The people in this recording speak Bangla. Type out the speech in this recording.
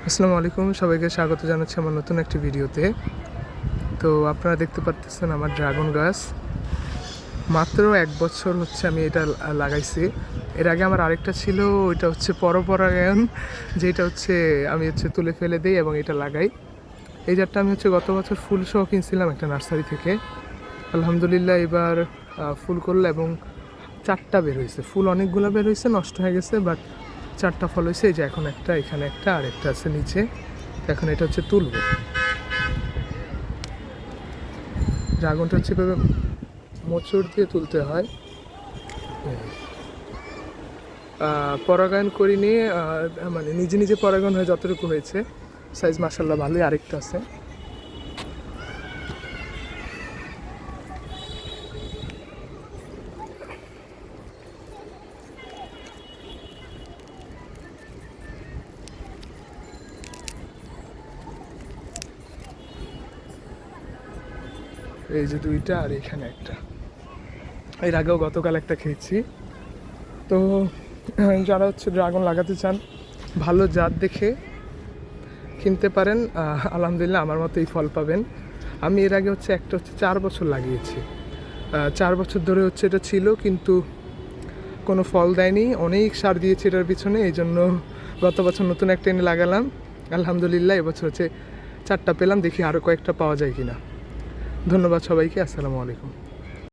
আসসালামু আলাইকুম, সবাইকে স্বাগত জানাচ্ছি আমার নতুন একটি ভিডিওতে। তো আপনারা দেখতে পাচ্ছেন আমার ড্রাগন গাছ। মাত্র 1 বছর হচ্ছে আমি এটা লাগাইছি। এর আগে আমার আরেকটা ছিল, ওইটা হচ্ছে পরপরাগায়ন, যেটা হচ্ছে আমি তুলে ফেলে দিই এবং এটা লাগাই। এই জাতটা আমি গত বছর ফুল সহ কিনছিলাম একটা নার্সারি থেকে। আলহামদুলিল্লাহ এবার ফুল করলো এবং 4টা বের হয়েছে। ফুল অনেকগুলো বের হয়েছে, নষ্ট হয়ে গেছে, বাট 4টা ফল হয়েছে। এই যে এখন একটা, এখানে একটা, আর একটা আছে নিচে। এখন এটা তুলব। ড্রাগনটা এভাবে মোচড় দিয়ে তুলতে হয়। পরাগায়ন করিনি, মানে নিজে নিজে পরাগায়ন হয়ে যতটুকু হয়েছে। সাইজ মাশাআল্লাহ ভালোই। আরেকটা আছে। এই যে 2টা, আর এখানে একটা। এর আগেও গতকাল একটা খেয়েছি। তো যারা ড্রাগন লাগাতে চান, ভালো জাত দেখে কিনতে পারেন। আলহামদুলিল্লাহ আমার মতো এই ফল পাবেন। আমি এর আগে একটা 4 বছর লাগিয়েছি। 4 বছর ধরে এটা ছিল, কিন্তু কোনো ফল দেয়নি। অনেক সার দিয়েছি এটার পিছনে, এই জন্য গত বছর নতুন একটা এনে লাগালাম। আলহামদুলিল্লাহ এবছর 4টা পেলাম। দেখি আরও কয়েকটা পাওয়া যায় কিনা। ধন্যবাদ সবাইকে। আসসালামু আলাইকুম।